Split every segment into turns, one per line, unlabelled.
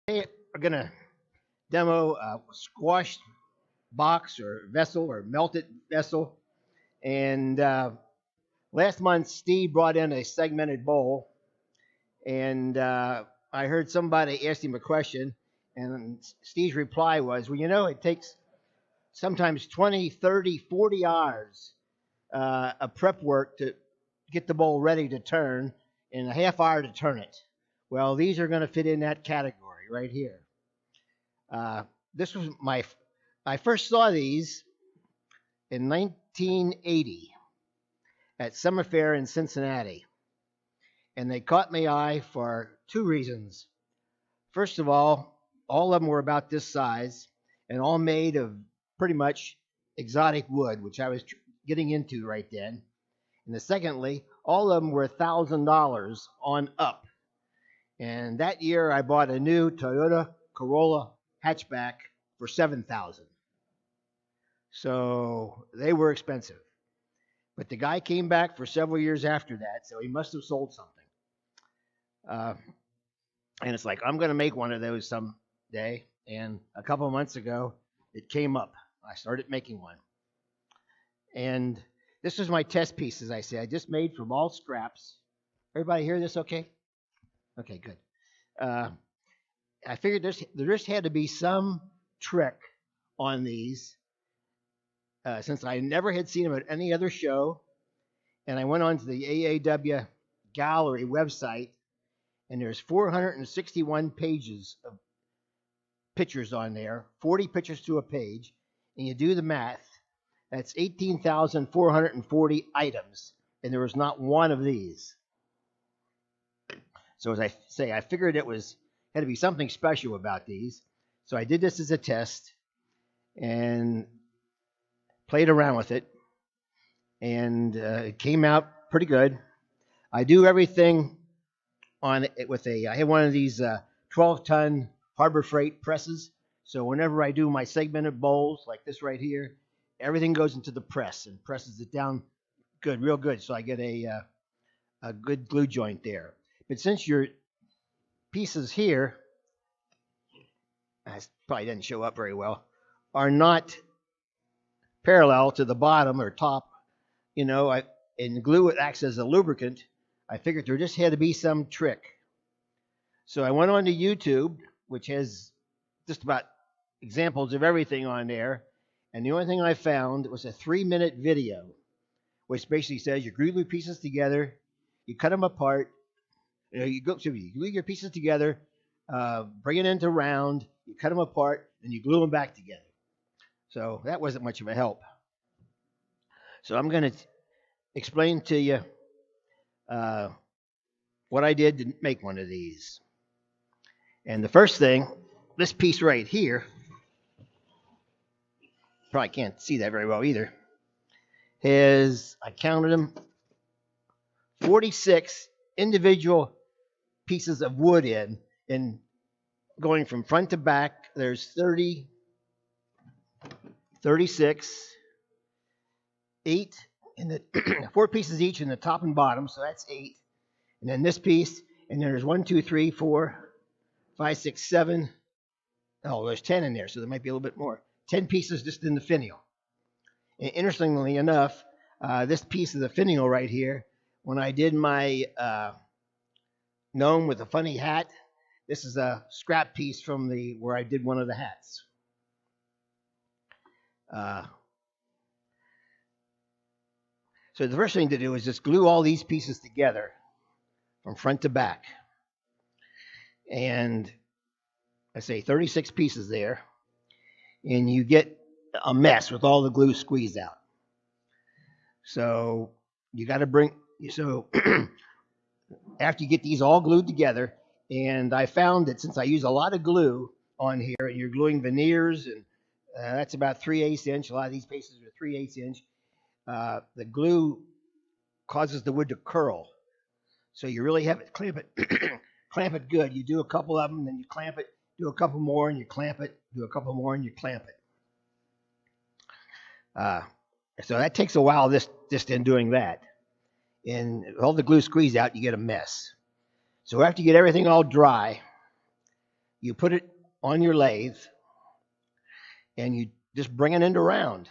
Today we're gonna demo a squashed box or vessel or melted vessel. And last month, Steve brought in a segmented bowl, and I heard somebody ask him a question, and Steve's reply was, "Well, it takes sometimes 20, 30, 40 hours of prep work to get the bowl ready to turn, and a half hour to turn it." Well, these are going to fit in that category right here. Uh, this was I first saw these in 1980 at Summer Fair in Cincinnati, and they caught my eye for two reasons. First of all of them were about this size and all made of pretty much exotic wood, which I was getting into right then. And secondly, all of them were $1,000 on up. And that year, I bought a new Toyota Corolla hatchback for $7,000. So they were expensive. But the guy came back for several years after that, so he must have sold something. And it's like, I'm going to make one of those someday. And a couple of months ago, it came up. I started making one. And this was my test piece, as I say. I just made from all scraps. Everybody hear this okay? Okay, good. I figured there just had to be some trick on these, since I never had seen them at any other show. And I went on to the AAW gallery website, and there's 461 pages of pictures on there, 40 pictures to a page, and you do the math, that's 18,440 items, and there was not one of these. So as I say, I figured had to be something special about these. So I did this as a test and played around with it, and it came out pretty good. I do everything on it with I have one of these 12-ton Harbor Freight presses. So whenever I do my segmented bowls like this right here, everything goes into the press and presses it down good, real good. So I get a good glue joint there. But since your pieces here, I probably didn't show up very well, are not parallel to the bottom or top, and glue acts as a lubricant, I figured there just had to be some trick. So I went on to YouTube, which has just about examples of everything on there, and the only thing I found was a 3-minute video, which basically says you glue the pieces together, you cut them apart, you glue your pieces together, bring it into round, you cut them apart, and you glue them back together. So that wasn't much of a help. So I'm going to explain to you what I did to make one of these. And the first thing, this piece right here, probably can't see that very well either, I counted them, 46 individual pieces of wood and going from front to back, there's 30, 36, 8, and the 4 pieces each in the top and bottom, so that's 8. And then this piece, and then there's 1, 2, 3, 4, 5, 6, 7. Oh, there's 10 in there, so there might be a little bit more. 10 pieces just in the finial. And interestingly enough, this piece of the finial right here, when I did my gnome with a funny hat, this is a scrap piece from where I did one of the hats. So the first thing to do is just glue all these pieces together from front to back. And I say 36 pieces there. And you get a mess with all the glue squeezed out. So you got to after you get these all glued together, and I found that since I use a lot of glue on here, and you're gluing veneers, and that's about 3/8 inch. A lot of these pieces are 3/8 inch. The glue causes the wood to curl. So you really have it clamp it good. You do a couple of them, then you clamp it, do a couple more, and you clamp it, do a couple more, and you clamp it. So that takes a while just in doing that. And all the glue squeezed out, you get a mess. So after you get everything all dry, You put it on your lathe and you just bring it into round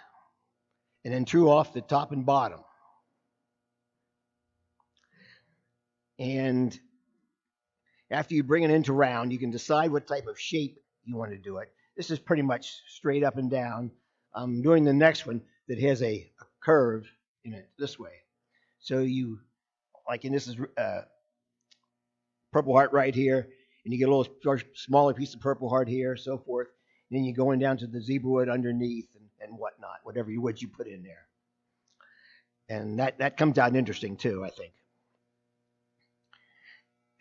and then true off the top and bottom. And after you bring it into round, you can decide what type of shape you want to do it. This is pretty much straight up and down. I'm doing the next one that has a curve in it this way. So you, like, and this is Purple Heart right here, and you get a little smaller piece of Purple Heart here, so forth. And then you're going down to the zebra wood underneath and whatnot, whatever wood you put in there. And that comes out interesting too, I think.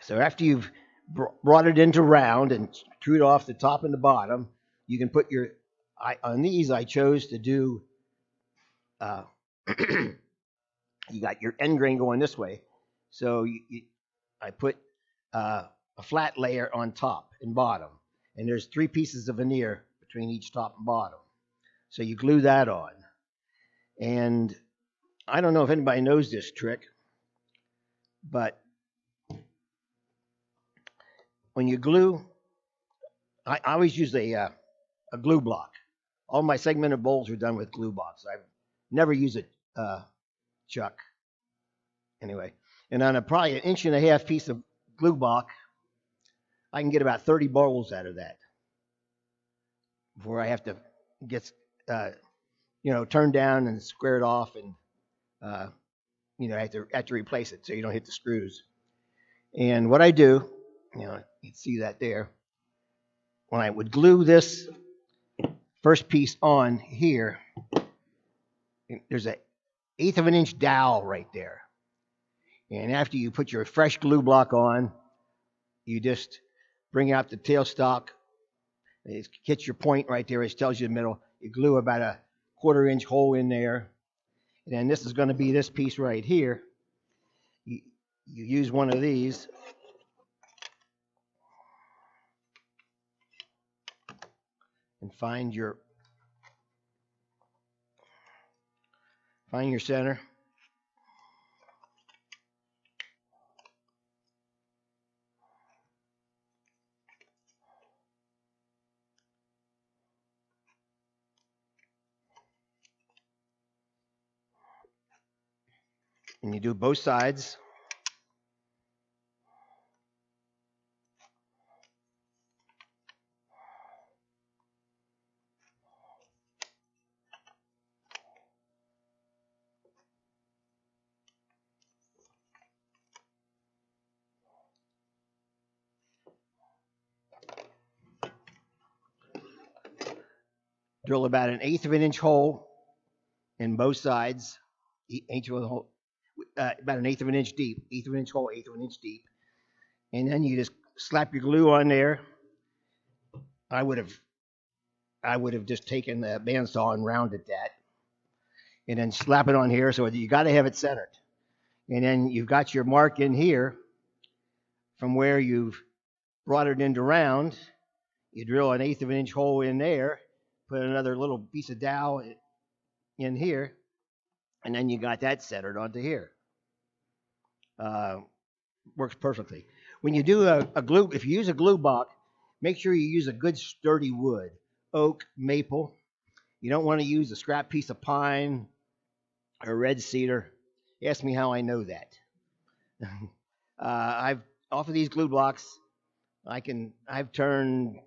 So after you've brought it into round and trued off the top and the bottom, you can put your, on these I chose to do, you got your end grain going this way. So I put a flat layer on top and bottom. And there's 3 pieces of veneer between each top and bottom. So you glue that on. And I don't know if anybody knows this trick, but when you glue, I always use a glue block. All my segmented bowls are done with glue blocks. I've never used a chuck. Anyway, and on probably 1.5 inch piece of glue block, I can get about 30 bowls out of that before I have to get, turned down and squared off and, have to replace it so you don't hit the screws. And what I do, you can see that there. When I would glue this first piece on here, there's an 1/8 inch dowel right there. And after you put your fresh glue block on, you just bring out the tailstock. It hits your point right there. It tells you the middle. You glue about a 1/4 inch hole in there. And then this is going to be this piece right here. You use one of these. And find your center. And you do both sides. Drill about an 1/8 inch hole in both sides. About an 1/8 inch deep. 1/8 inch hole, 1/8 inch deep. And then you just slap your glue on there. I would have just taken the bandsaw and rounded that. And then slap it on here. So you got to have it centered. And then you've got your mark in here from where you've brought it into round. You drill an 1/8 inch hole in there, put another little piece of dowel in here, and then you got that centered onto here. Works perfectly. When you do a glue, if you use a glue block, make sure you use a good sturdy wood, oak, maple. You don't want to use a scrap piece of pine or red cedar. Ask me how I know that. I've off of these glue blocks, I've turned,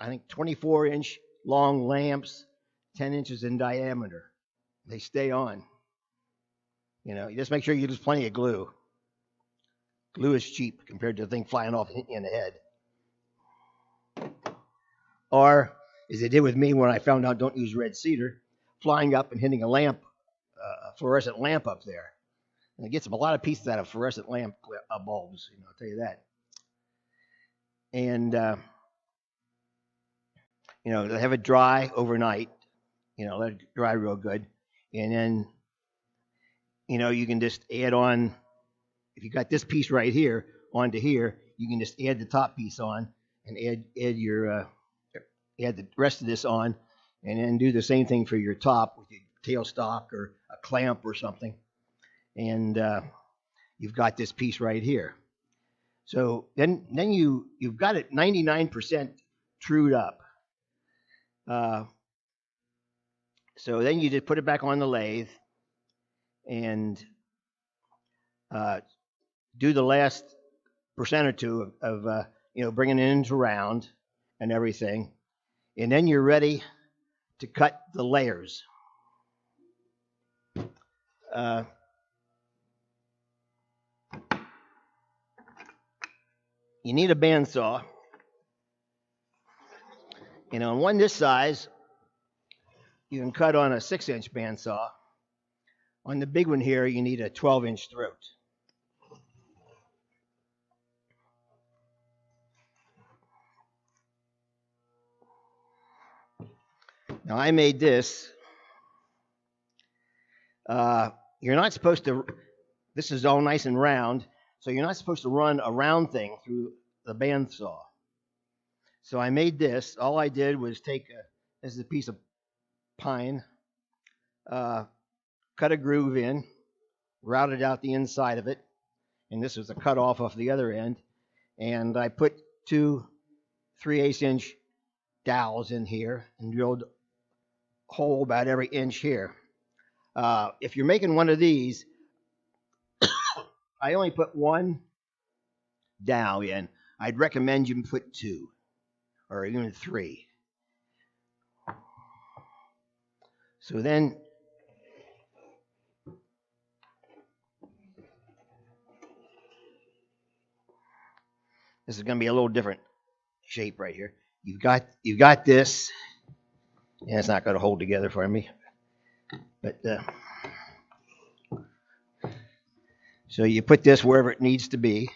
I think, 24 inch long lamps, 10 inches in diameter. They stay on. You just make sure you use plenty of glue. Glue is cheap compared to the thing flying off hitting you in the head. Or, as they did with me when I found out don't use red cedar, flying up and hitting a lamp, a fluorescent lamp up there. And it gets a lot of pieces out of fluorescent lamp bulbs, I'll tell you that. And, have it dry overnight, let it dry real good. And then, you can just add on, if you got this piece right here onto here, you can just add the top piece on and add the rest of this on, and then do the same thing for your top with your tailstock or a clamp or something. And you've got this piece right here. So then you've got it 99% trued up. So then you just put it back on the lathe and do the last percent or two of bringing it into round and everything, and then you're ready to cut the layers. You need a bandsaw. On one this size, you can cut on a 6-inch bandsaw. On the big one here, you need a 12-inch throat. Now I made this. You're not supposed to, this is all nice and round, so you're not supposed to run a round thing through the bandsaw. So I made this. All I did was this is a piece of pine, cut a groove in, routed out the inside of it, and this was a cut off the other end, and I put 2 3/8-inch dowels in here and drilled a hole about every inch here. If you're making one of these, I only put 1 dowel in. I'd recommend you put 2 or even 3. So then this is going to be a little different shape right here. You've got this, and it's not going to hold together for me. But so you put this wherever it needs to be.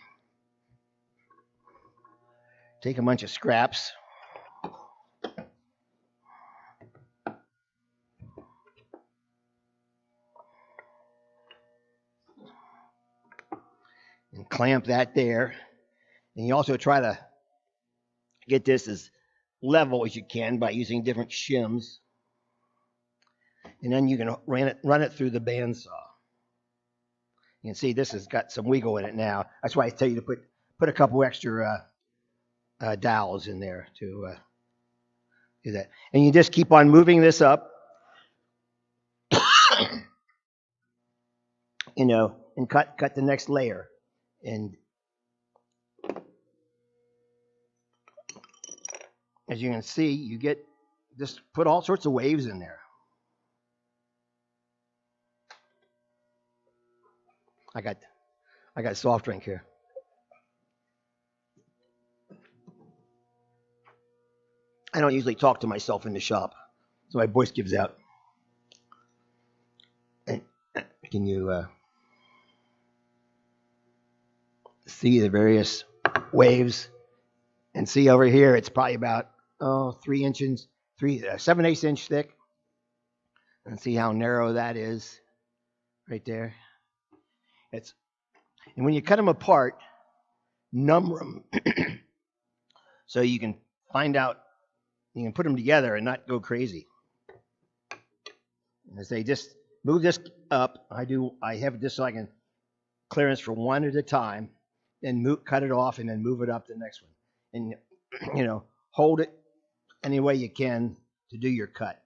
Take a bunch of scraps. And clamp that there. And you also try to get this as level as you can by using different shims. And then you can run it through the bandsaw. You can see this has got some wiggle in it now. That's why I tell you to put a couple extra dowels in there to do that. And you just keep on moving this up, and cut the next layer. And as you can see, you get just put all sorts of waves in there. I got a soft drink here. I don't usually talk to myself in the shop, so my voice gives out. And can you see the various waves? And see over here, it's probably about 3 inches, 7/8 inch thick. And see how narrow that is, right there. And when you cut them apart, number them so you can find out. You can put them together and not go crazy. As they just move this up, I have this so I can clearance for one at a time, then cut it off and then move it up to the next one. And hold it any way you can to do your cut.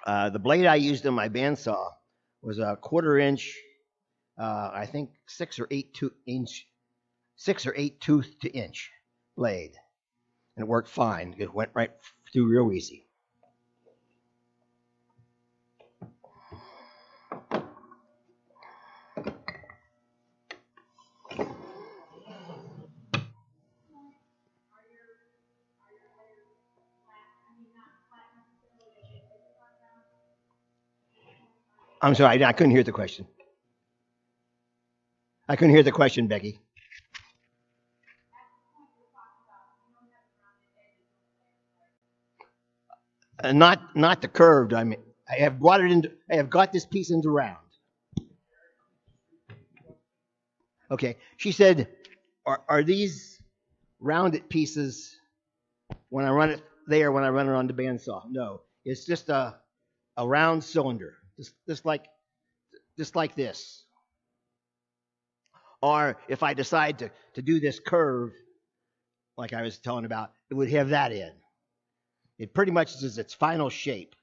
The blade I used on my bandsaw was a 1/4 inch, I think 6 or 8 tooth to inch blade. And it worked fine. It went right through real easy. I'm sorry, I couldn't hear the question. I couldn't hear the question, Becky. Not the curved. I mean, I have got this piece into round. Okay. She said, are these rounded pieces when I run it there, when I run it on the bandsaw? No, it's just a round cylinder, just like this. Or if I decide to do this curve, like I was telling about, it would have that in. It pretty much is its final shape.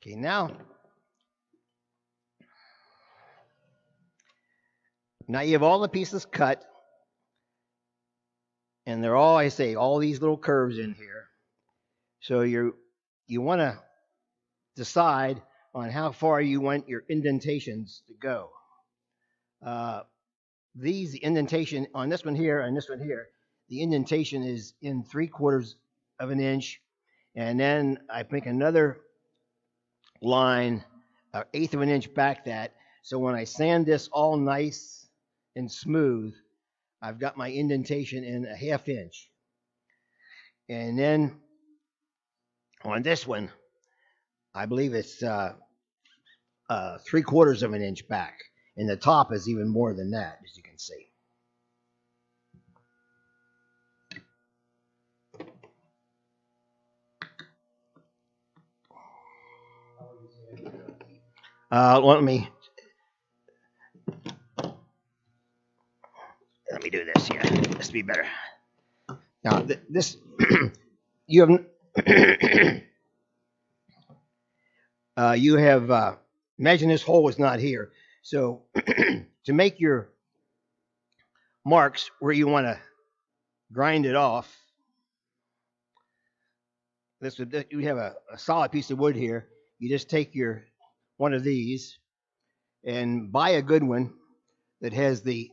Okay, now you have all the pieces cut, and they're all, I say, all these little curves in here. So you want to decide on how far you want your indentations to go. The indentation on this one here and this one here, the indentation is in 3/4 of an inch, and then I make another line, 1/8 of an inch back that. So when I sand this all nice and smooth, I've got my indentation in 1/2 inch. And then on this one, I believe it's 3/4 of an inch back. And the top is even more than that, as you can see. Let me do this here. This will be better. Now, this you have you have imagine this hole is not here. So to make your marks where you want to grind it off, you have a solid piece of wood here. You just take your one of these and buy a good one that has the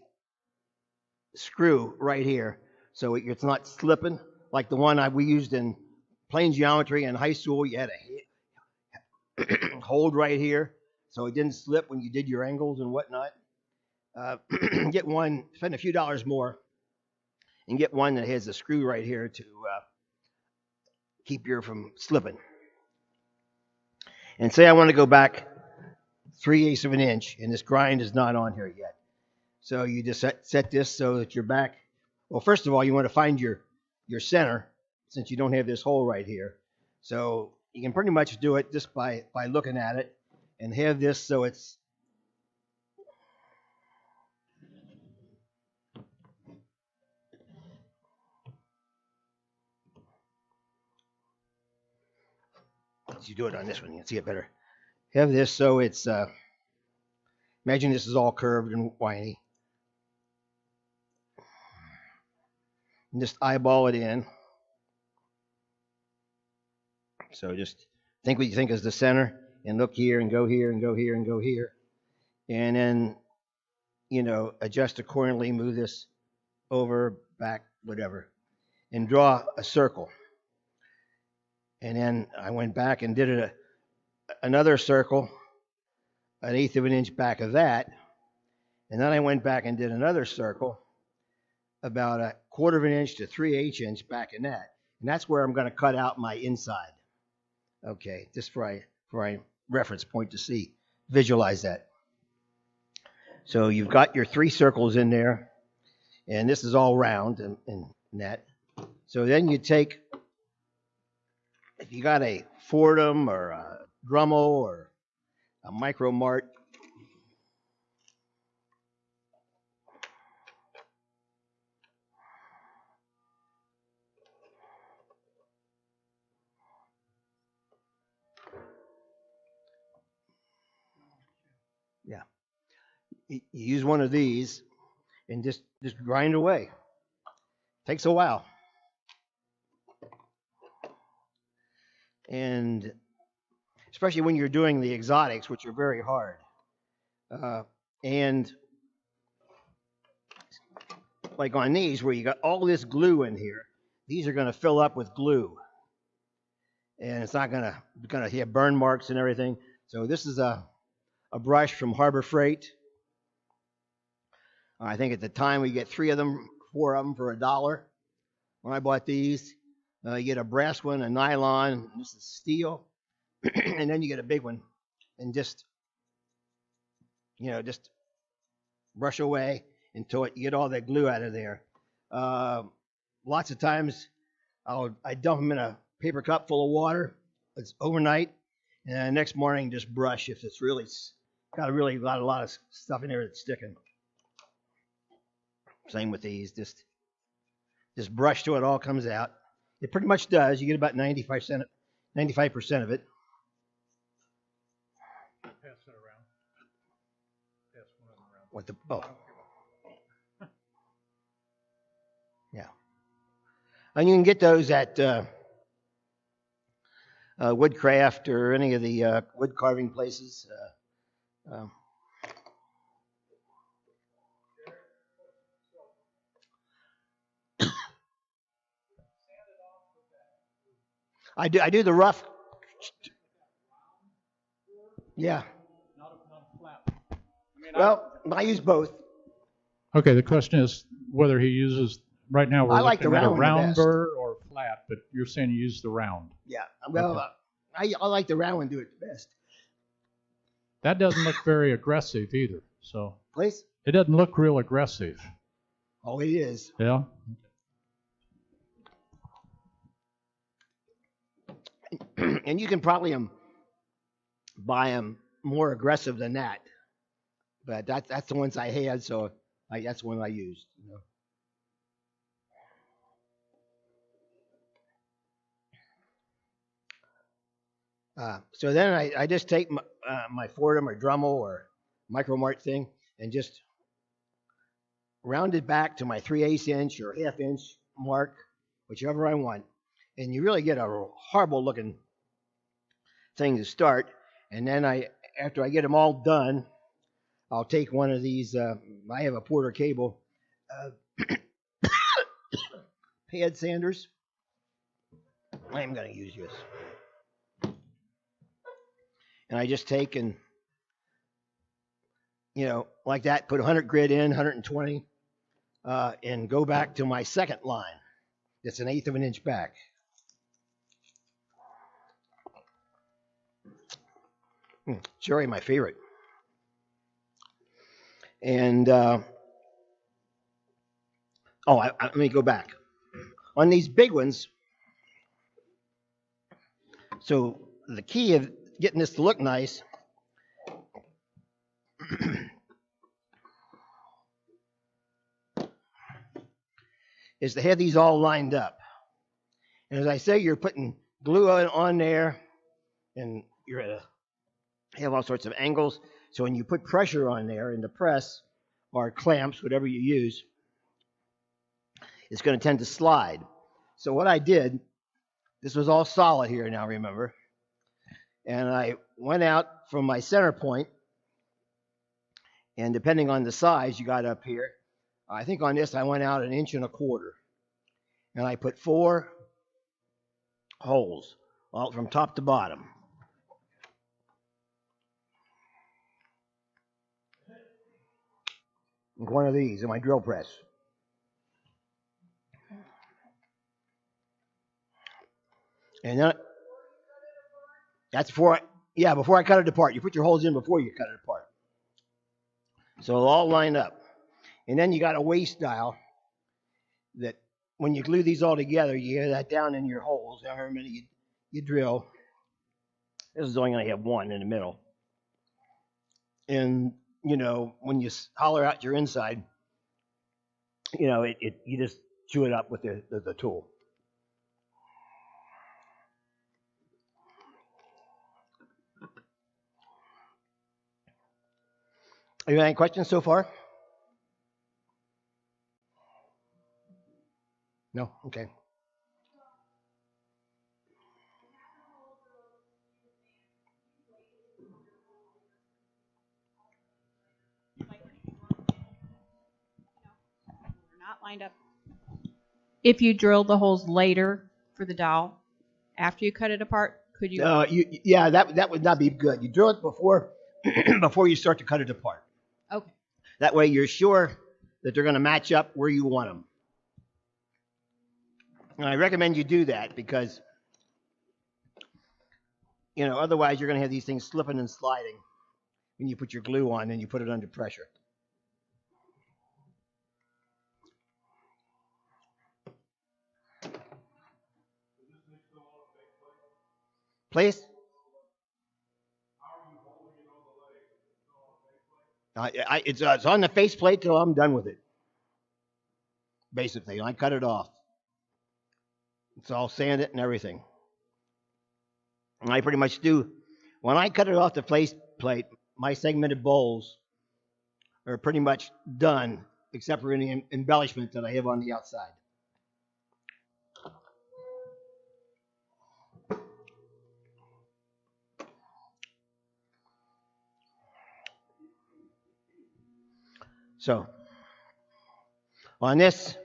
screw right here, so it's not slipping like the one we used in plane geometry in high school. You had a hold right here, so it didn't slip when you did your angles and whatnot. Get one, spend a few dollars more, and get one that has a screw right here to keep your from slipping. And say I want to go back 3/8 of an inch, and this grind is not on here yet. So you just set this so that you're back. Well, first of all, you want to find your center, since you don't have this hole right here. So you can pretty much do it just by looking at it, and have this so it's you do it on this one, you can see it better. Have this so it's imagine this is all curved and whiny. And just eyeball it in. So just think what you think is the center, and look here and go here and go here and go here. And then, adjust accordingly, move this over, back, whatever, and draw a circle. And then I went back and did another circle, 1/8 of an inch back of that. And then I went back and did another circle, about 1/4 of an inch to 3/8 inch back in that. And that's where I'm going to cut out my inside. Okay, just for a reference point to see, visualize that. So you've got your 3 circles in there, and this is all round and that. So then you take, if you got a Fordham or a Dremel or a Micro Mart, yeah, you use one of these and just grind away. Takes a while. And especially when you're doing the exotics, which are very hard. And like on these, where you got all this glue in here, these are going to fill up with glue. and it's not gonna have burn marks and everything. So this is a brush from Harbor Freight. I think at the time we get 4 of them for $1. When I bought these, you get a brass one, a nylon, this is steel, and then you get a big one, and just just brush away until you get all that glue out of there. Lots of times I dump them in a paper cup full of water. It's overnight, and the next morning just brush if it's really got a lot of stuff in there that's sticking. Same with these, just brush till it all comes out. It pretty much does. You get about 95% of it.
Pass it around. Pass one of them around.
What the yeah. And you can get those at Woodcraft or any of the wood carving places. I do the rough. Yeah.
Not a flat.
Well, I use both.
Okay, the question is whether he uses, right now we're
like
looking
the
at a
round
round
best.
burr or flat, but you're saying you use the round.
Yeah. Well,
Okay.
I like the round one, do it the best.
That doesn't look very aggressive either. So
Please?
it doesn't look real aggressive.
Oh, it is.
Yeah.
And you can probably buy them more aggressive than that. But that's the ones I had, so that's the one I used. So then I just take my Fordham or Dremel or Micro Mart thing and just round it back to my 3/8 inch or 1/2 inch mark, whichever I want. And you really get a horrible looking thing to start. And then after I get them all done, I'll take one of these. I have a Porter Cable pad sanders. I am going to use this. And I just take and, like that, put 100 grit in, 120, and go back to my second line. That's 1/8 of an inch back. Cherry, my favorite. And, let me go back. On these big ones, so the key of getting this to look nice is to have these all lined up. And as I say, you're putting glue on there, and you're at have all sorts of angles. So when you put pressure on there in the press or clamps, whatever you use, it's going to tend to slide. So what I did, this was all solid here now, remember, and I went out from my center point, and depending on the size you got up here, I think on this I went out 1 1/4 inches, and I put 4 holes all from top to bottom. One of these in my drill press. And then that's before I cut it apart. You put your holes in before you cut it apart. So it'll all line up. And then you got a waste dial that when you glue these all together, you get that down in your holes, however many you drill. This is only going to have one in the middle. And, when you holler out your inside, you just chew it up with the tool. Have you any questions so far? No? Okay.
Not lined up. If you drill the holes later for the dowel, after you cut it apart? Could you?
Yeah, that would not be good. You drill it before before you start to cut it apart.
Okay.
That way you're sure that they're going to match up where you want them. And I recommend you do that because, otherwise you're going to have these things slipping and sliding when you put your glue on and you put it under pressure. Please? It's on the faceplate till I'm done with it. Basically, I cut it off. It's all sanded and everything. And I pretty much do. When I cut it off the faceplate, my segmented bowls are pretty much done, except for any embellishment that I have on the outside. So, on this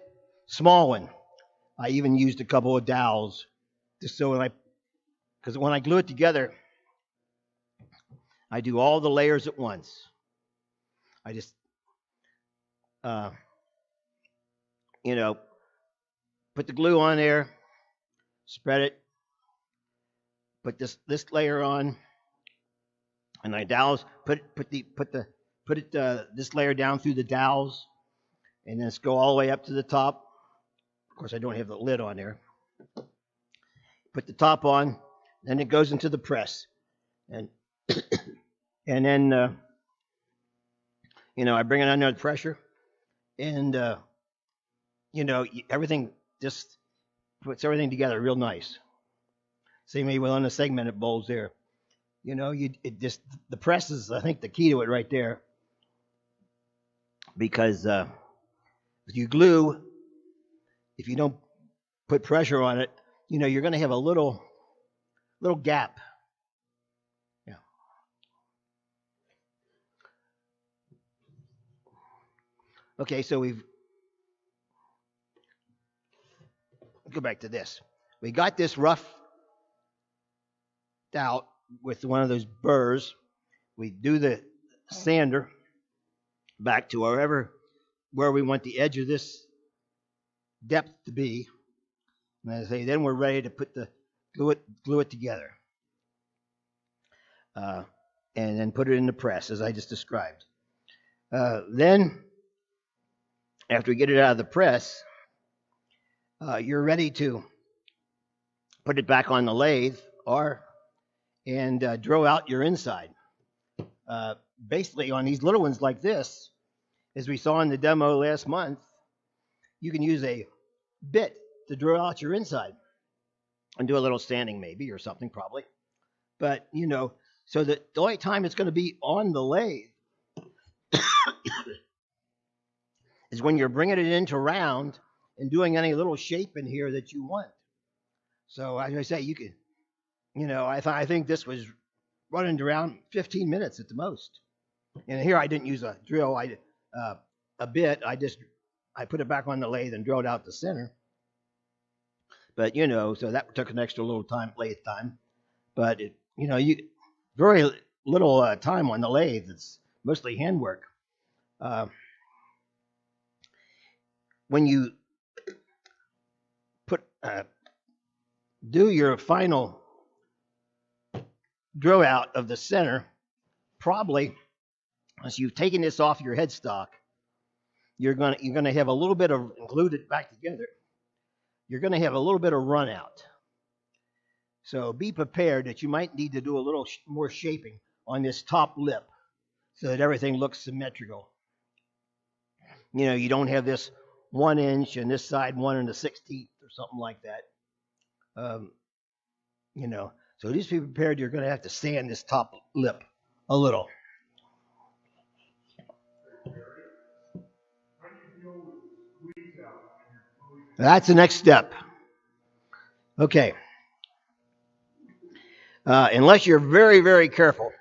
small one, I even used a couple of dowels, just so because when I glue it together, I do all the layers at once. I just, put the glue on there, spread it, put this layer on, and I dowels put this layer down through the dowels, and then go all the way up to the top. Of course, I don't have the lid on there. Put the top on, then it goes into the press, and then I bring it under pressure, and everything just puts everything together real nice. Same way with on the segmented bowls there. The press is, I think, the key to it right there, because if you glue, if you don't put pressure on it, you're going to have a little gap. Yeah. Okay, so go back to this. We got this roughed out with one of those burrs. We do the sander back to where we want the edge of this depth to be. And as I say, then we're ready to glue it together. And then put it in the press, as I just described. Then, after we get it out of the press, you're ready to put it back on the lathe and drill out your inside. Basically, on these little ones like this, as we saw in the demo last month, you can use a bit to drill out your inside and do a little sanding maybe, or something probably. But, so that the only time it's going to be on the lathe is when you're bringing it into round and doing any little shape in here that you want. So as I say, you could, I think this was running around 15 minutes at the most. And here I didn't use a drill, a bit. I put it back on the lathe and drilled out the center. But so that took an extra little lathe time. But very little time on the lathe. It's mostly handwork. When you do your final drill out of the center, probably as you've taken this off your headstock, you're gonna have a little bit of, glued it back together, you're gonna have a little bit of run out. So be prepared that you might need to do a little more shaping on this top lip so that everything looks symmetrical. You don't have this 1 inch and this side 1 1/16 or something like that. So just be prepared. You're going to have to sand this top lip a little. That's the next step. Okay. Unless you're very, very careful,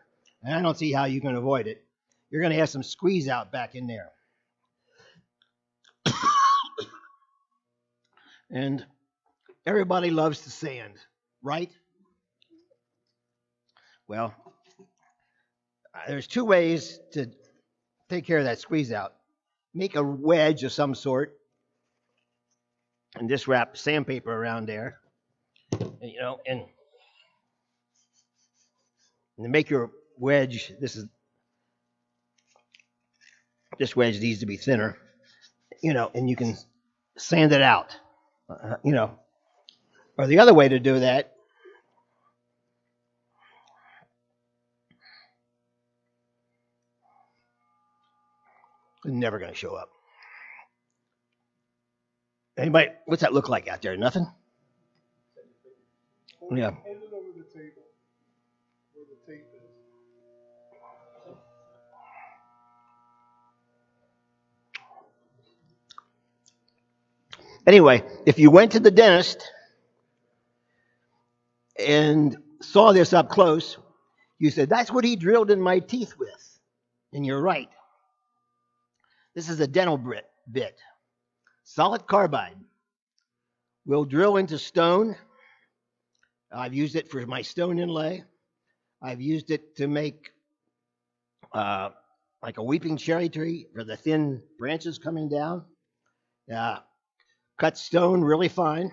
and I don't see how you can avoid it, you're going to have some squeeze out back in there. And everybody loves to sand. right? Well, there's two ways to take care of that squeeze out. Make a wedge of some sort and just wrap sandpaper around there, and to make your wedge, this wedge needs to be thinner, and you can sand it out, Or the other way to do that, is never going to show up. Anybody, what's that look like out there? Nothing? Yeah.
Hold it over the table where the tape is.
Anyway, if you went to the dentist and saw this up close, you said, that's what he drilled in my teeth with. And you're right. This is a dental bit. Solid carbide. Will drill into stone. I've used it for my stone inlay. I've used it to make like a weeping cherry tree for the thin branches coming down. Cut stone really fine.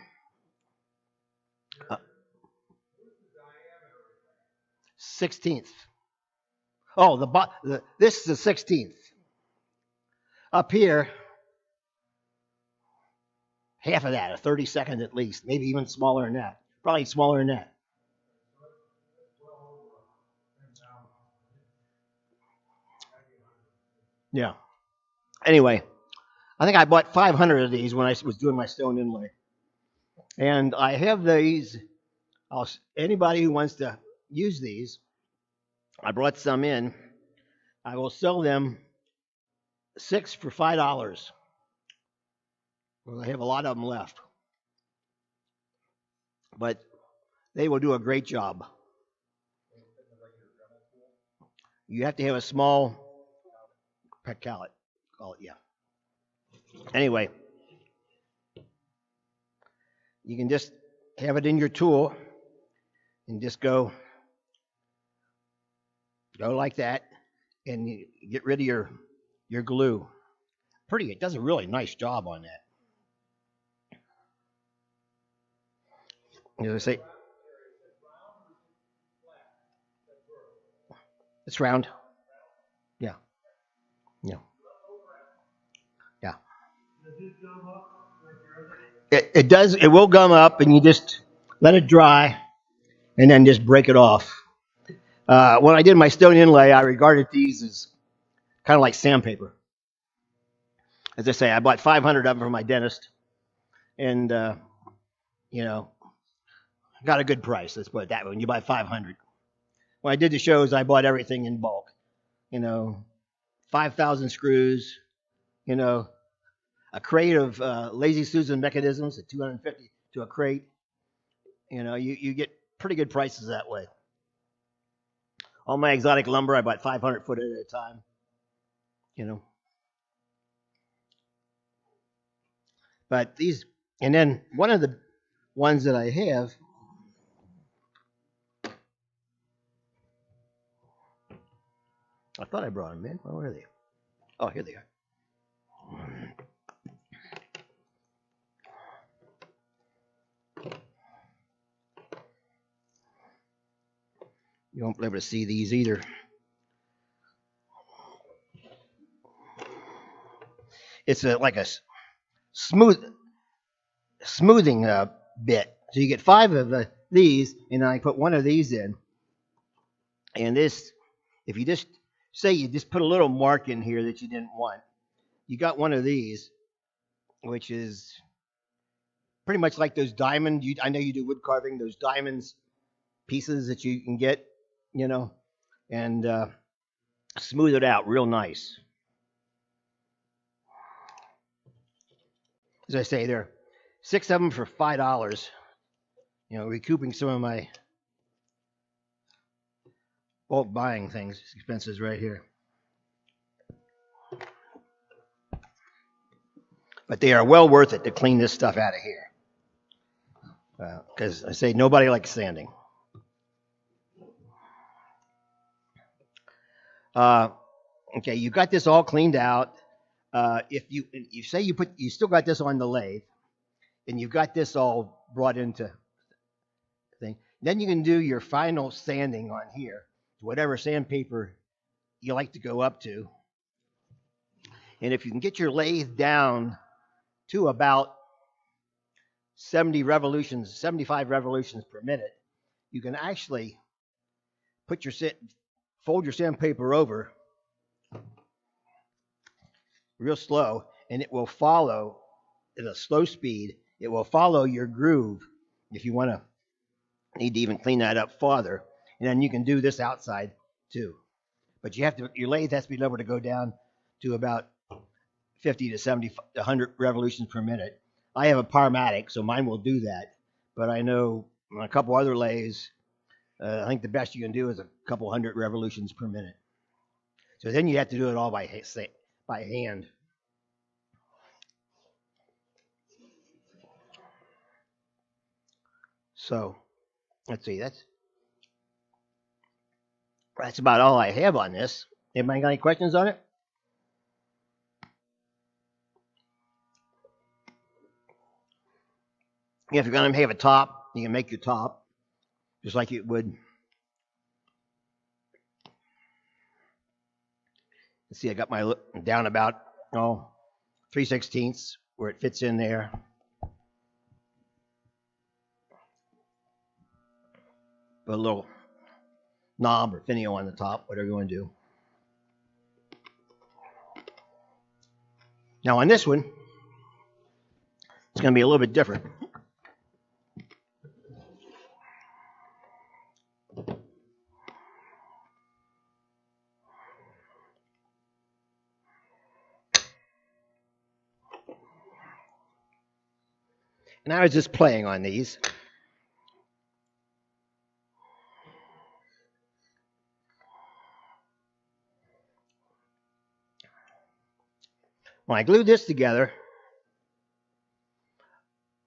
16th. Oh, this is the 16th. Up here, half of that, a 32nd at least, maybe even smaller than that. Probably smaller than that. Yeah. Anyway, I think I bought 500 of these when I was doing my stone inlay. And I have these. Anybody who wants to use these, I brought some in. I will sell them 6 for $5. Well, I have a lot of them left. But they will do a great job. You have to have a small pallet. Call it, yeah. Anyway, you can just have it in your tool and just go like that, and you get rid of your glue. It does a really nice job on that. Say, it's round. Yeah. Yeah. Yeah. It does. It will gum up, and you just let it dry, and then just break it off. When I did my stone inlay, I regarded these as kind of like sandpaper. As I say, I bought 500 of them from my dentist, and got a good price. Let's put it that way. When you buy 500. When I did the shows, I bought everything in bulk. 5,000 screws. A crate of Lazy Susan mechanisms at $250 to a crate. You get pretty good prices that way. All my exotic lumber, I bought 500 foot at a time. But these, and then one of the ones that I have, I thought I brought them in. Where are they? Oh, here they are. You won't be able to see these either. It's like a smoothing bit. So you get 5 of these, and I put one of these in. And this, if you just say you just put a little mark in here that you didn't want, you got one of these, which is pretty much like those diamond. I know you do wood carving. Those diamonds pieces that you can get, and smooth it out real nice. As I say, there are 6 of them for $5. Recouping some of my bulk buying things, expenses right here. But they are well worth it to clean this stuff out of here. Because I say nobody likes sanding. Okay, you got this all cleaned out. If you say you still got this on the lathe, and you've got this all brought into thing, then you can do your final sanding on here, whatever sandpaper you like to go up to. And if you can get your lathe down to about 75 revolutions per minute, you can actually fold your sandpaper over real slow, and it will follow at a slow speed. It will follow your groove if you need to even clean that up farther. And then you can do this outside too. But your lathe has to be able to go down to about 50 to 70 to 100 revolutions per minute. I have a Powermatic, so mine will do that. But I know on a couple other lathes, I think the best you can do is a couple hundred revolutions per minute. So then you have to do it all by hand. So let's see, that's about all I have on this. Anybody got any questions on it? If you're going to have a top, you can make your top just like you would. Let's see, I got my down about 3/16 where it fits in there. Put a little knob or finial on the top, whatever you want to do. Now on this one, it's going to be a little bit different. And I was just playing on these. When I glued this together,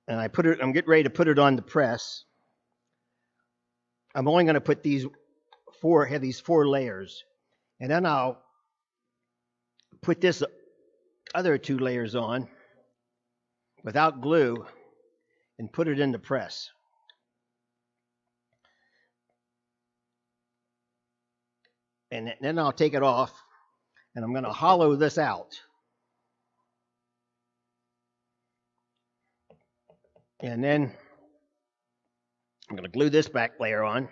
and I'm getting ready to put it on the press. I'm only going to put these four layers, and then I'll put this other 2 layers on without glue and put it in the press. And then I'll take it off, and I'm going to hollow this out. And then I'm going to glue this back layer on.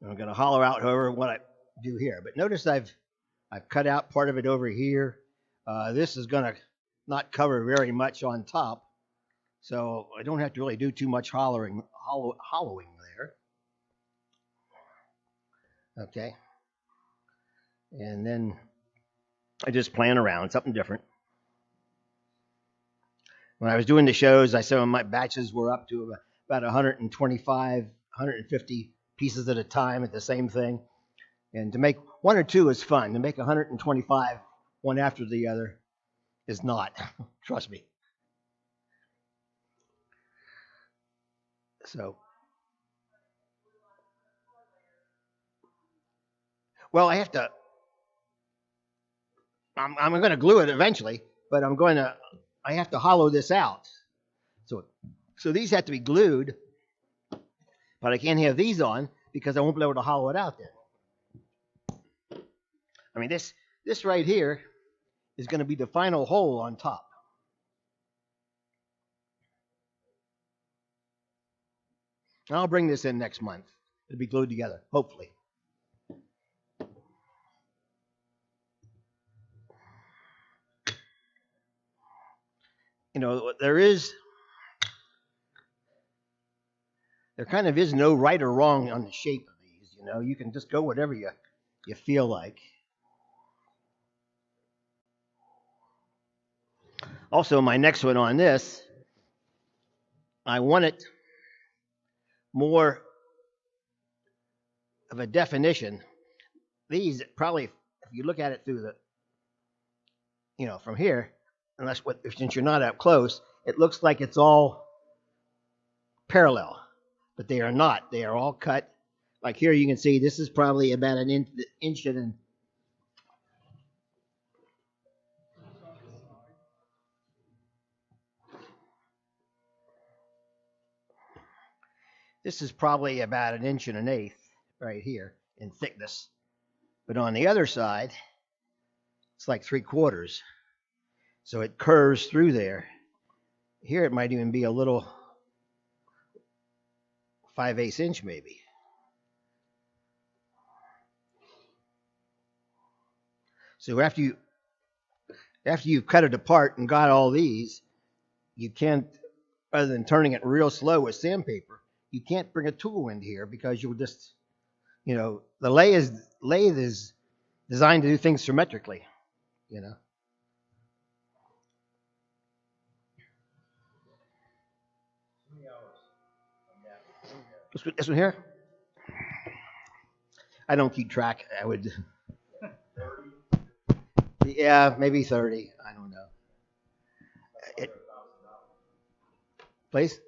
And I'm going to hollow out however what I do here. But notice I've cut out part of it over here. This is going to not cover very much on top, so I don't have to really do too much hollowing there. Okay. And then I just playing around, something different. When I was doing the shows, some of my batches were up to about 125, 150 pieces at a time at the same thing. And to make 1 or 2 is fun. To make 125, one after the other, is not. Trust me. So, well, I have to. I'm going to glue it eventually, but I have to hollow this out. So these have to be glued, but I can't have these on because I won't be able to hollow it out then. I mean, this right here is going to be the final hole on top. I'll bring this in next month. It'll be glued together, hopefully. You know, there kind of is no right or wrong on the shape of these. You know, you can just go whatever you feel like. Also, my next one on this, I want it more of a definition. These probably, if you look at it through from here, since you're not up close, it looks like it's all parallel, but they are not. They are all cut. Like here, you can see this is probably about an inch and this is probably about an inch and an eighth right here in thickness. But on the other side, it's like 3/4. So it curves through there. Here it might even be a little 5/8 inch maybe. So after you've cut it apart and got all these, you can't, other than turning it real slow with sandpaper, you can't bring a tool into here because you'll just, the lathe is designed to do things symmetrically, This one here? I don't keep track. I would. Yeah, maybe 30. I don't know. Please?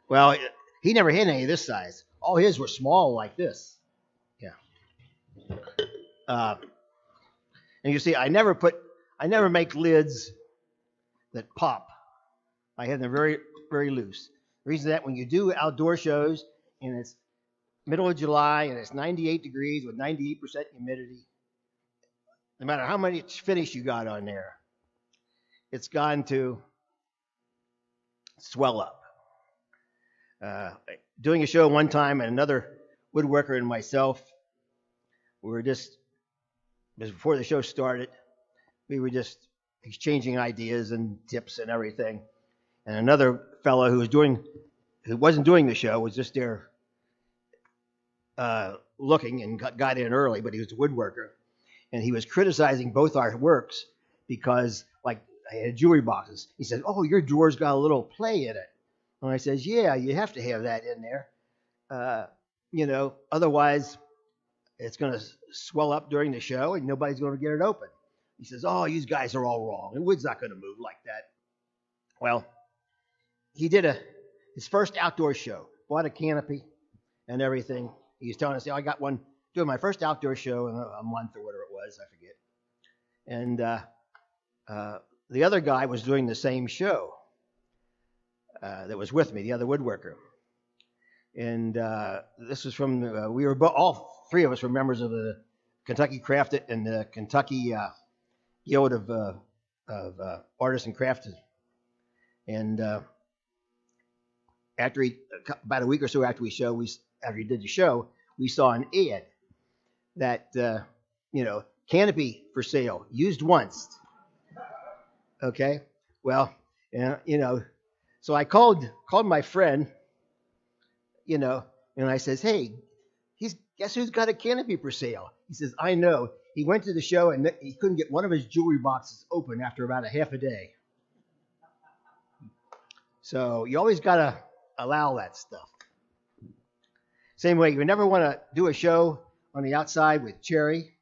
Well, he never had any of this size. All his were small like this. Yeah. And you see, I never make lids that pop. I have them very, very loose. The reason that when you do outdoor shows and it's middle of July and it's 98 degrees with 98% humidity, no matter how much finish you got on there, it's going to swell up. Doing a show one time and another woodworker and myself, we were just before the show started, we were just exchanging ideas and tips and everything. And another fellow who wasn't doing the show was just there looking and got in early, but he was a woodworker. And he was criticizing both our works because, like, I had jewelry boxes. He said, "Oh, your drawer's got a little play in it." And I says, "Yeah, you have to have that in there. Otherwise it's going to swell up during the show and nobody's going to get it open." He says, "Oh, you guys are all wrong. The wood's not going to move like that." Well, he did his first outdoor show, bought a canopy and everything. He was telling us, "I got one doing my first outdoor show in a month or whatever it was, I forget." And the other guy was doing the same show that was with me, the other woodworker. And this was from we were all three of us were members of the Kentucky Craft and the Kentucky Guild of Artists and Crafters. And about a week or so after he did the show, we saw an ad that canopy for sale, used once. Okay, well, so I called my friend, and I says, "Hey, guess who's got a canopy for sale?" He says, "I know. He went to the show and he couldn't get one of his jewelry boxes open after about a half a day." So you always got to allow that stuff. Same way, you never want to do a show on the outside with cherry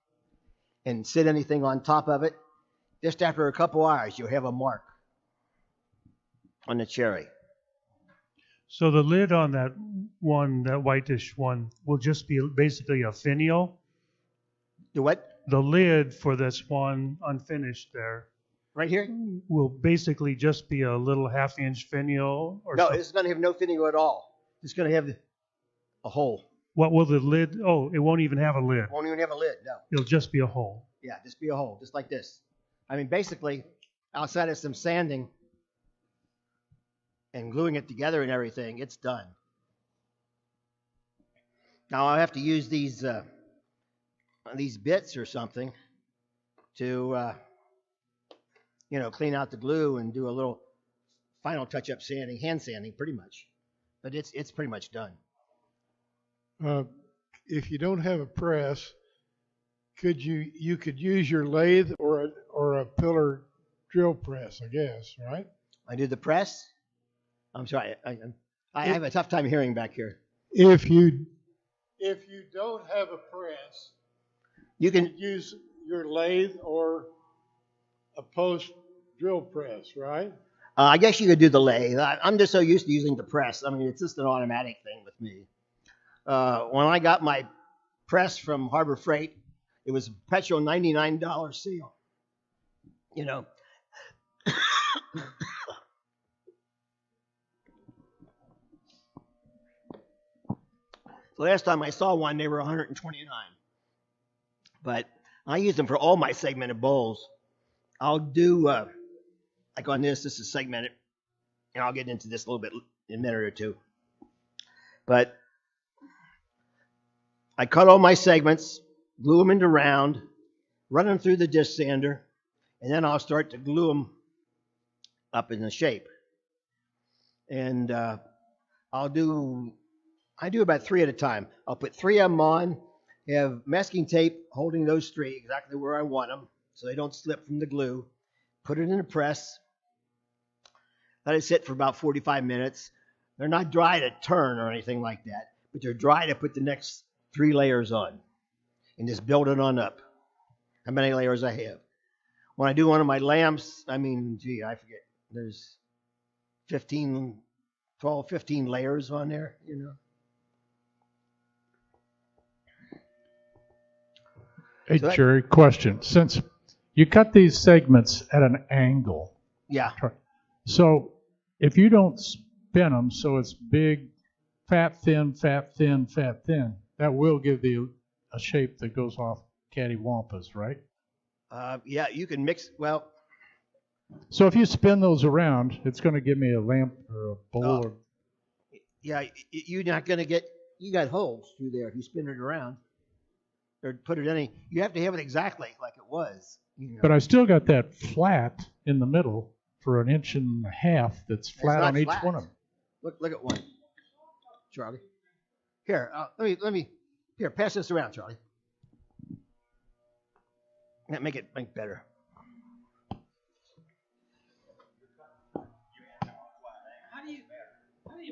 and sit anything on top of it. Just after a couple hours, you'll have a mark on the cherry.
So the lid on that one, that whitish one, will just be basically a finial?
The what?
The lid for this one unfinished there
Right here?
will basically just be a little half-inch finial or
No,
something?
it's going to have no finial at all. It's going to have a hole.
What will the lid? Oh, it won't even have a lid.
Won't even have a lid, no.
It'll just be a hole.
Yeah, just be a hole, just like this. I mean, basically, outside of some sanding and gluing it together and everything, it's done. Now I'll have to use these bits or something to, clean out the glue and do a little final touch-up sanding, hand sanding, pretty much. But it's pretty much done.
If you don't have a press, you could use your lathe or a pillar drill press, I guess, right?
I did the press. I'm sorry, I have a tough time hearing back here.
If you don't have a press,
You can
use your lathe or a post drill press, right?
I guess you could do the lathe. I'm just so used to using the press. I mean, it's just an automatic thing with me. When I got my press from Harbor Freight, it was a perpetual $99 sale. You know. The last time I saw one, they were 129. But I use them for all my segmented bowls. I'll do, like on this is segmented, and I'll get into this a little bit in a minute or two. But I cut all my segments, glue them into round, run them through the disc sander, and then I'll start to glue them up in the shape. And I do about 3 at a time. I'll put 3 of them on, have masking tape holding those 3 exactly where I want them so they don't slip from the glue. Put it in a press. Let it sit for about 45 minutes. They're not dry to turn or anything like that, but they're dry to put the next 3 layers on and just build it on up. How many layers I have. When I do one of my lamps, I forget. There's 15 layers on there, you know.
Hey, Jerry, question. Since you cut these segments at an angle,
Yeah.
so if you don't spin them so it's big, fat, thin, fat, thin, fat, thin, that will give you a shape that goes off cattywampus, right?
Yeah, you can mix, well,
So if you spin those around, it's going to give me a lamp or a bowl. Or,
yeah, you're not going to get, you got holes through there if you spin it around. Or put it in you have to have it exactly like it was. You know.
but I still got that flat in the middle for 1.5 inches that's flat on each one of them.
Look at one, Charlie. Here, let me here, pass this around, Charlie. That make it better.
How do you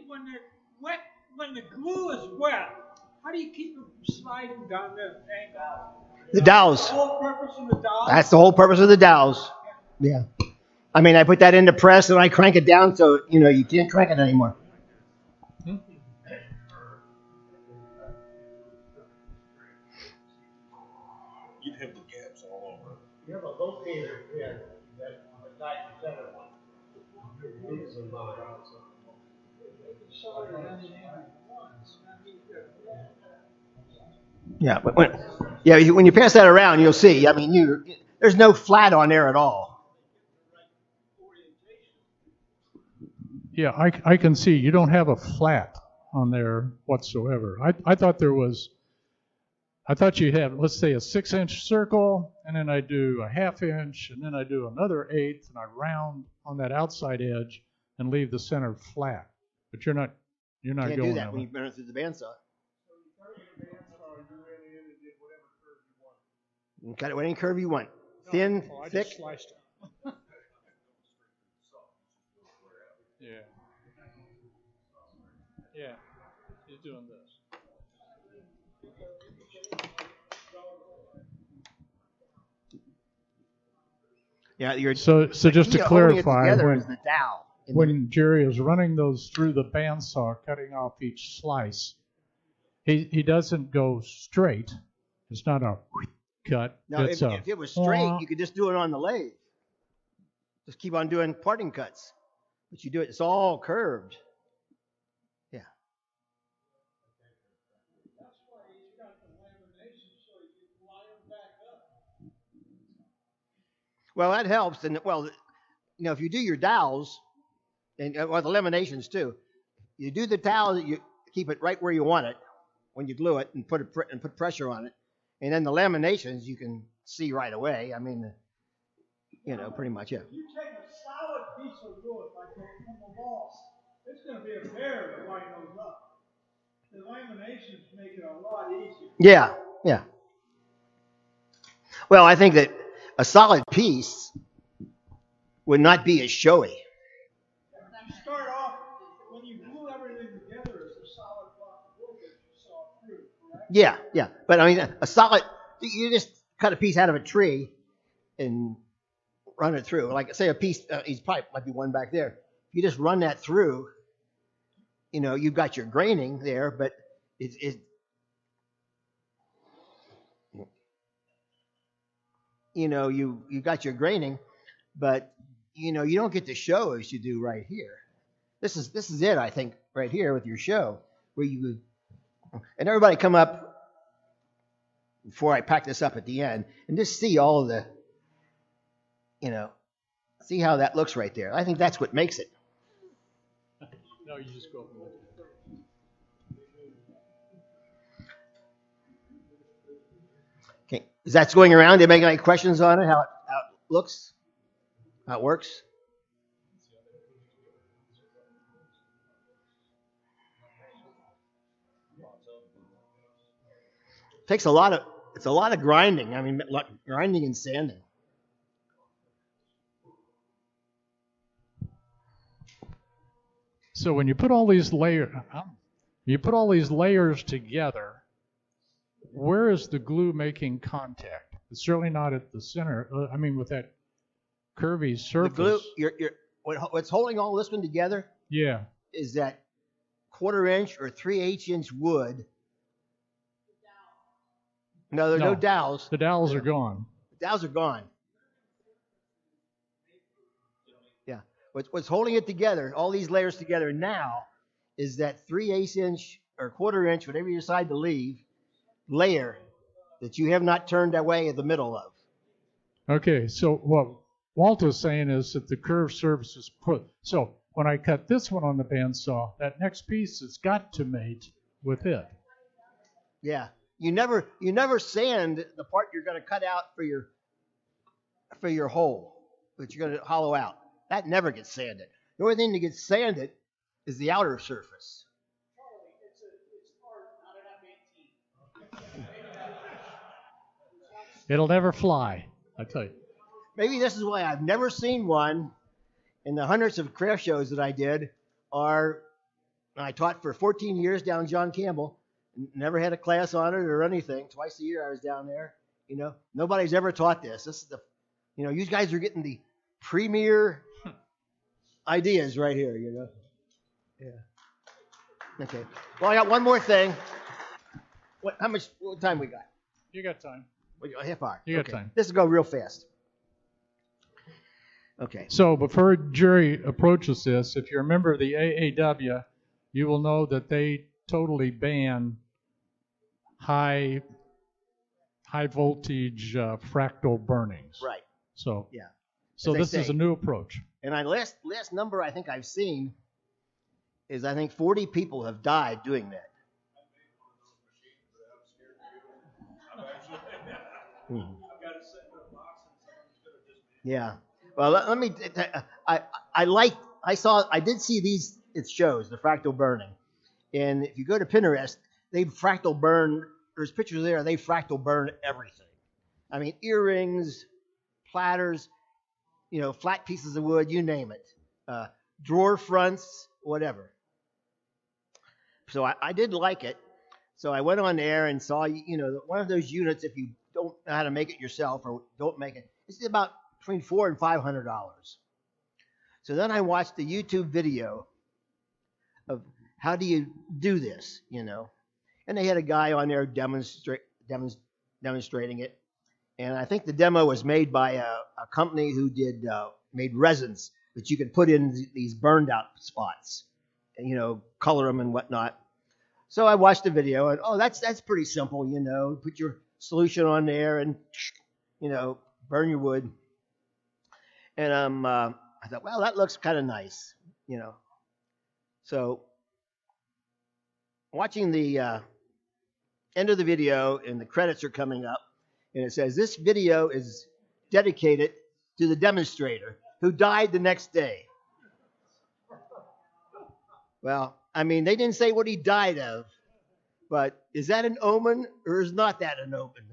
when they're wet, when the glue is wet, how do you keep it from sliding down the angle?
The dowels.
The whole purpose of the dowels?
That's the whole purpose of the dowels. Yeah. I mean, I put that in the press and I crank it down so, you can't crank it anymore.
You'd have the gaps all over.
You have a locator here that on the center one.
Yeah, but when you pass that around, you'll see. I mean, there's no flat on there at all.
Yeah, I can see you don't have a flat on there whatsoever. I thought you had, let's say, a 6-inch circle, and then I do a 1/2 inch, and then I do another 1/8, and I round on that outside edge and leave the center flat. But you're not
Can't
going
do that
that
when
way.
you run it through the bandsaw. You can cut it with any curve you want. Thin,
I
thick.
just sliced it. Yeah. Yeah. He's doing this.
Yeah,
So just to clarify,
is the dowel.
when Jerry is running those through the bandsaw, cutting off each slice, he doesn't go straight. It's not a cut.
Now, if it was straight, you could just do it on the lathe. Just keep on doing parting cuts. But you do it, it's all curved. Yeah.
That's why he's got the lamination so he can line them back up.
Well, that helps. And if you do your dowels, and the laminations too, you do the dowel, you keep it right where you want it when you glue it and put pressure on it. And then the laminations you can see right away. I mean, pretty much, yeah.
If you take a solid piece of wood, like from the walls, it's going to be a bear to line those up. The laminations make it a lot easier.
Yeah. Well, I think that a solid piece would not be as showy.
You start off, when you glue everything together, it's a solid block of wood that you saw through, correct?
Yeah. But I mean, you just cut a piece out of a tree and run it through. Like say a piece, each pipe might be one back there. If you just run that through, you've got your graining there, but it you got your graining, but you don't get the show as you do right here. This is it, I think, right here with your show, where you and everybody come up before I pack this up at the end and just see all of the, see how that looks right there. I think that's what makes it.
No, you just go.
Okay, is that going around? Did you make any questions on it? How it looks? How it works? It's a lot of grinding. I mean, grinding and sanding.
So when you put all these layers together, where is the glue making contact? It's certainly not at the center. I mean, with that curvy surface.
The glue, what's holding all this one together?
Yeah.
Is that 1/4 inch or 3/8 inch wood? No, there are no dowels.
The dowels are gone.
The dowels are gone. Yeah. What's holding it together, all these layers together now, is that 3/8 inch or 1/4 inch, whatever you decide to leave, layer that you have not turned away in the middle of.
Okay, so what Walt was saying is that the curved surface is put. So when I cut this one on the bandsaw, that next piece has got to mate with it.
Yeah. You never sand the part you're going to cut out for your hole that you're going to hollow out. That never gets sanded. The only thing that gets sanded is the outer surface.
It'll never fly, I tell you.
Maybe this is why I've never seen one in the hundreds of craft shows that I did, or I taught for 14 years down John Campbell. Never had a class on it or anything. Twice a year I was down there. Nobody's ever taught this. This is you guys are getting the premier ideas right here. Yeah. Okay. Well, I got one more thing. What time we got?
You got time.
We got a half hour.
You got time.
This will go real fast. Okay.
So before Jerry approaches this, if you're a member of the AAW, you will know that they totally ban high voltage fractal burnings.
Right.
So
yeah.
So this is a new approach.
And last number I think I've seen is I think 40 people have died doing that. Yeah. Well, let me. I did see these. It shows the fractal burning, and if you go to Pinterest, they fractal burn. There's pictures there. They fractal burn everything. I mean, earrings, platters, flat pieces of wood, you name it, drawer fronts, whatever. So I did like it. So I went on there and saw, one of those units. If you don't know how to make it yourself or don't make it, it's about between $400 and $500. So then I watched the YouTube video of how do you do this, and they had a guy on there demonstrating it. And I think the demo was made by a company who made resins that you could put in these burned out spots, and, color them and whatnot. So I watched the video and that's pretty simple, put your solution on there and burn your wood. And I thought, well, that looks kind of nice, So watching the end of the video and the credits are coming up, and it says this video is dedicated to the demonstrator who died the next day. Well, I mean, they didn't say what he died of, but is that an omen or is not that an omen,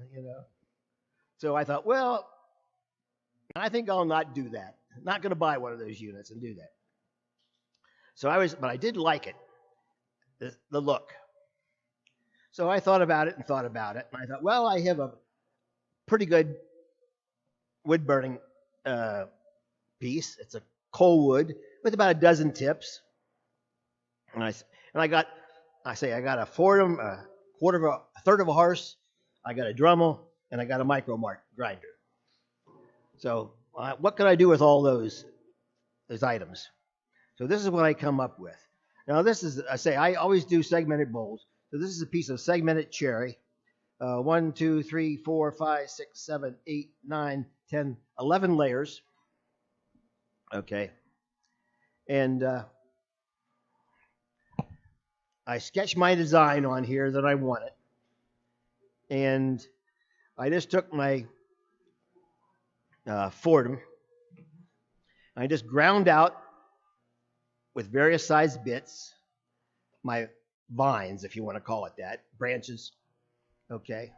So I thought, well, I think I'll not do that. I'm not going to buy one of those units and do that. But I did like it, the look. So I thought about it, and I thought, well, I have a pretty good wood burning piece. It's a coal wood with about a dozen tips. And I got a Fordham, a third of a horse. I got a Dremel, and I got a Micromark grinder. So what can I do with all those items? So this is what I come up with. Now I always do segmented bowls. So this is a piece of segmented cherry. 1, 2, 3, 4, 5, 6, 7, 8, 9, 10, 11 layers. Okay. And I sketched my design on here that I wanted. And I just took my Fordham. I just ground out with various sized bits my vines, if you want to call it that, branches. Okay.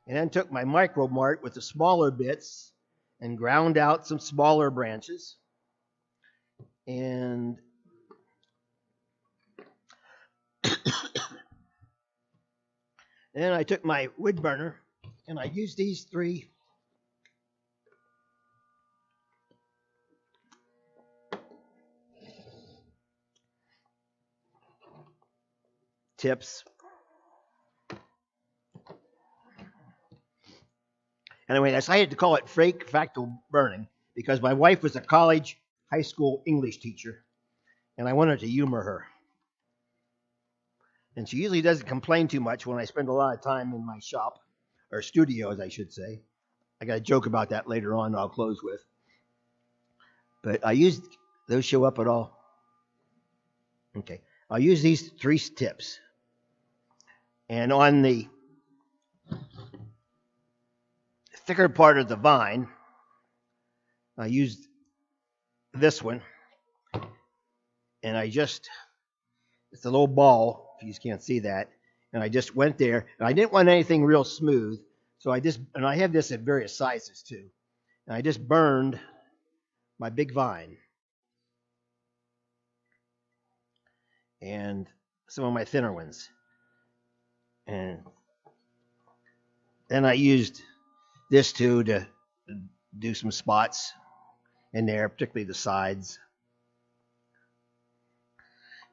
And then took my Micromark with the smaller bits and ground out some smaller branches. And then I took my wood burner and I used these 3 tips. Anyway, I decided to call it Faux Fractal burning because my wife was a high school English teacher, and I wanted to humor her. And she usually doesn't complain too much when I spend a lot of time in my shop, or studio, as I should say. I got a joke about that later on I'll close with. But I used, those show up at all? Okay. I'll use these 3 tips. And on the thicker part of the vine, I used this one. And it's a little ball, if you can't see that. And I just went there, and I didn't want anything real smooth. So and I have this at various sizes too. And I just burned my big vine. And some of my thinner ones. And then I used this too to do some spots in there, particularly the sides.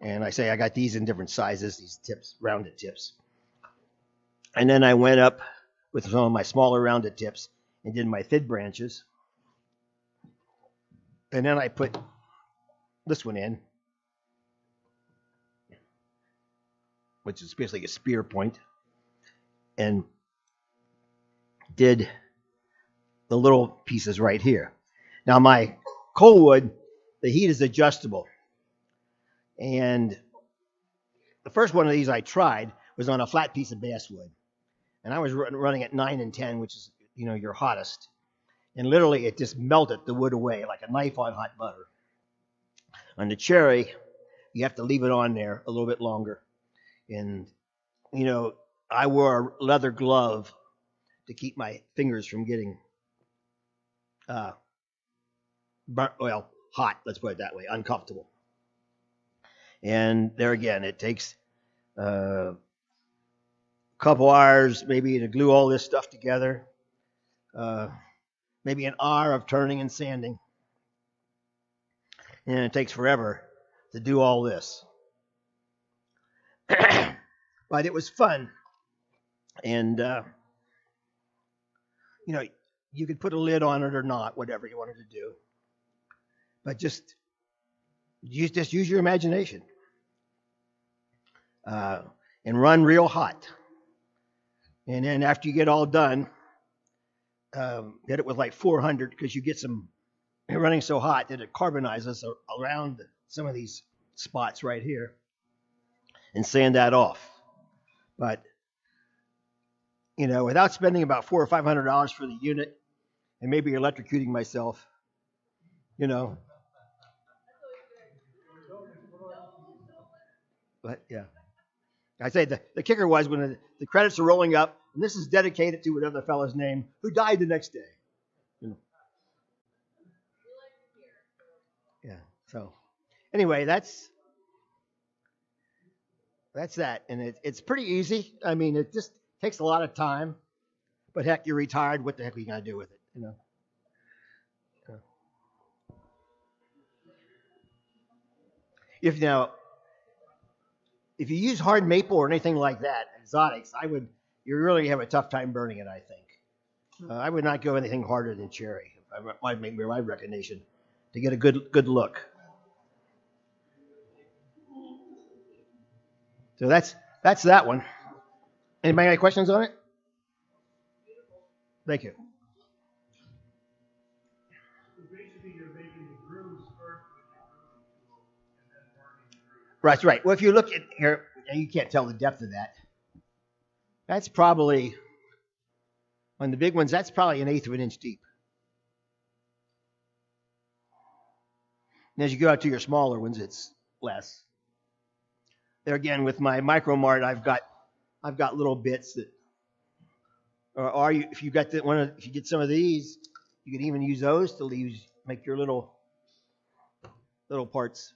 And I got these in different sizes, these tips, rounded tips. And then I went up with some of my smaller rounded tips and did my thin branches. And then I put this one in, which is basically a spear point, and did the little pieces right here. Now my coal wood, the heat is adjustable. And the first one of these I tried was on a flat piece of basswood. And I was running at 9 and 10, which is, your hottest. And literally it just melted the wood away like a knife on hot butter. On the cherry, you have to leave it on there a little bit longer. And, I wore a leather glove to keep my fingers from getting hot, let's put it that way, uncomfortable. And there again, it takes a couple hours maybe to glue all this stuff together. Maybe an hour of turning and sanding. And it takes forever to do all this. But it was fun. And, you could put a lid on it or not, whatever you wanted to do. But just use your imagination. And run real hot. And then after you get all done, get it with like 400 because you're running so hot that it carbonizes around some of these spots right here. And sand that off. But, without spending about $400 or $500 for the unit, and maybe electrocuting myself, But yeah, I say the kicker was when the credits are rolling up, and this is dedicated to another fellow's name who died the next day. Yeah. So anyway, that's that, and it's pretty easy. I mean, it just takes a lot of time, but heck, you're retired. What the heck are you gonna do with it? if now if you use hard maple or anything like that, exotics, you really have a tough time burning it. I think I would not go anything harder than cherry. Might make my recommendation to get a good look. So that's that one. Anybody got any questions on it? Thank you.
Basically, you're making the grooves first with your grooving tool, and then burning the grooves.
Right, that's right. Well, if you look at here, and you can't tell the depth of that. That's probably on the big ones. That's probably an eighth of an inch deep. And as you go out to your smaller ones, it's less. There again, with my micro mart, I've got little bits that, or if you got if you get some of these, you can even use those to make your little parts.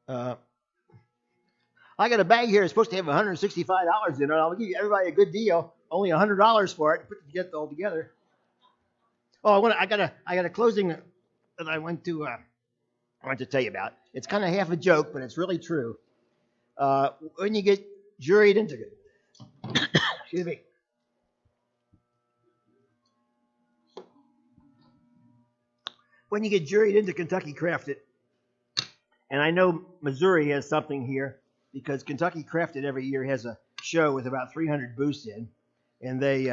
I got a bag here. It's supposed to have $165 in it. I'll give you everybody a good deal. Only $100 for it. Put it all together. Oh, I got a closing that I want to tell you about. It's kind of half a joke, but it's really true. When you get juried into it, excuse me. When you get juried into Kentucky Crafted, and I know Missouri has something here because Kentucky Crafted every year has a show with about 300 booths in, and they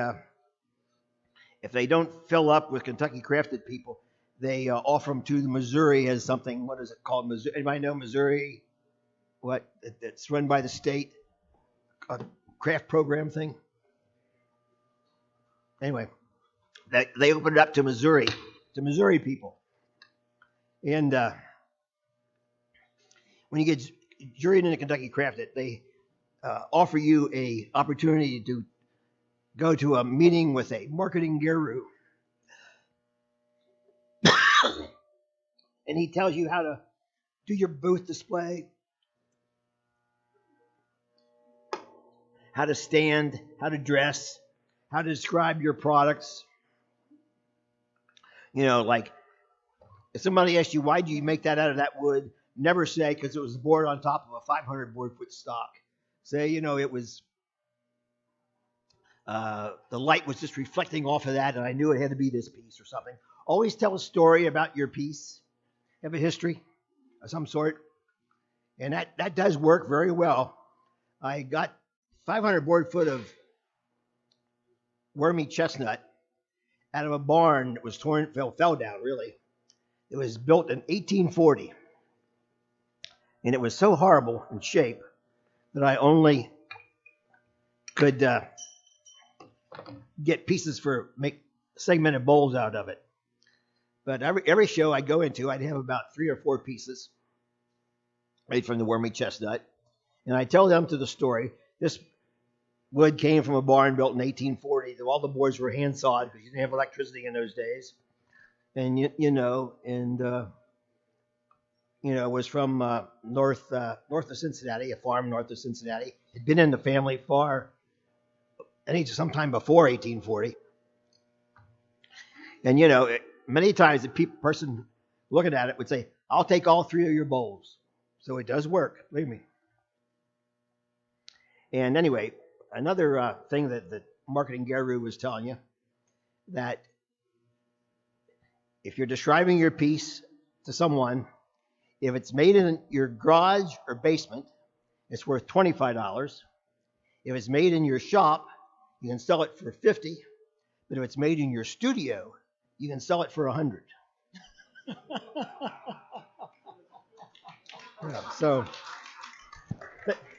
if they don't fill up with Kentucky Crafted people, they offer them to the Missouri as something. What is it called? Missouri? Anybody know Missouri? What? It's run by the state, a craft program thing. Anyway, they opened it up to Missouri people, and when you get juried into Kentucky Crafted, they offer you a opportunity to go to a meeting with a marketing guru. And he tells you how to do your booth display, how to stand, how to dress, how to describe your products. You know, like if somebody asks you, why do you make that out of that wood? Never say, because it was a board on top of a 500 board foot stock. Say, it was, the light was just reflecting off of that, and I knew it had to be this piece or something. Always tell a story about your piece. Have a history of some sort. And that does work very well. I got 500 board foot of wormy chestnut out of a barn that was fell down, really. It was built in 1840. And it was so horrible in shape that I only could get pieces make segmented bowls out of it. But every show I go into, I'd have about 3 or 4 pieces made from the wormy chestnut. And I tell them to the story. This wood came from a barn built in 1840. All the boards were hand sawed because you didn't have electricity in those days. And it was from north of Cincinnati, a farm north of Cincinnati. It'd been in the family sometime before 1840. And many times the person looking at it would say, "I'll take all 3 of your bowls." So it does work, believe me. And anyway, another thing that the marketing guru was telling you, that if you're describing your piece to someone, if it's made in your garage or basement, it's worth $25. If it's made in your shop, you can sell it for $50. But if it's made in your studio, you can sell it for $100. So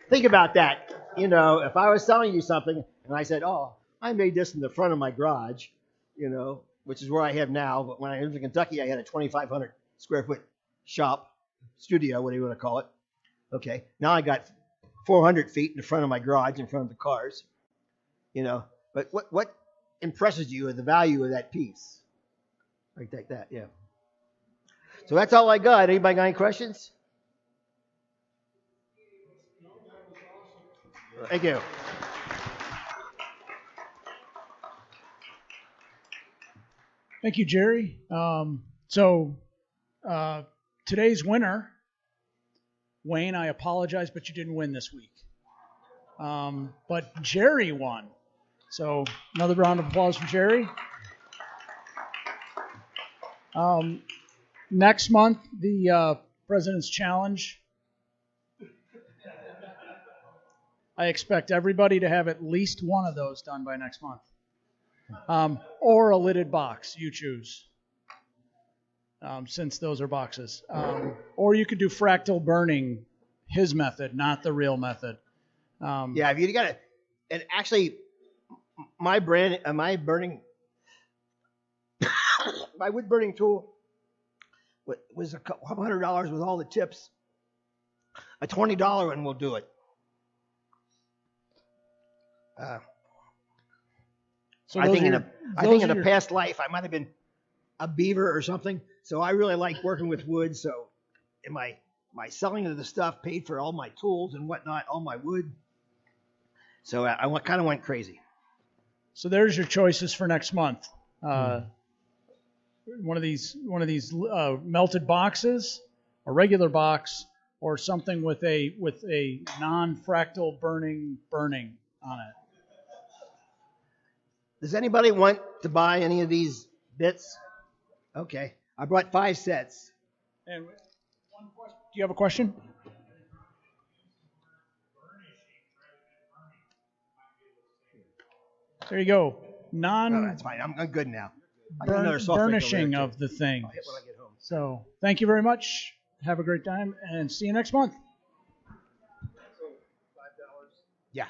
think about that. If I was selling you something and I said, "Oh, I made this in the front of my garage," which is where I have now. But when I lived in Kentucky, I had a 2,500 square foot shop, studio, what do you want to call it? Okay, now I got 400 feet in the front of my garage, in front of the cars. But what impresses you is the value of that piece. Like that, yeah. So that's all I got. Anybody got any questions? Thank you.
Thank you, Jerry. Today's winner, Wayne, I apologize, but you didn't win this week. But Jerry won. So another round of applause for Jerry. Next month, the President's Challenge. I expect everybody to have at least one of those done by next month. Or a lidded box, you choose. Since those are boxes. Or you could do fractal burning, his method, not the real method.
Yeah, if you got it, and actually, my burning, my wood burning tool was a couple $100 with all the tips. A $20 one will do it.
So
I think in a past life I might have been a beaver or something. So I really like working with wood. So in my selling of the stuff paid for all my tools and whatnot, all my wood. So I kind of went crazy.
So there's your choices for next month. One of these melted boxes, a regular box, or something with a non-fractal burning on it.
Does anybody want to buy any of these bits? Okay, I brought 5 sets.
And one question. Do you have a question? There you go.
Oh, that's fine. I'm good now. I got another soft drink over
Burnishing
there,
of the thing.
I'll hit when I get home.
So thank you very much. Have a great time and see you next month.
Yeah.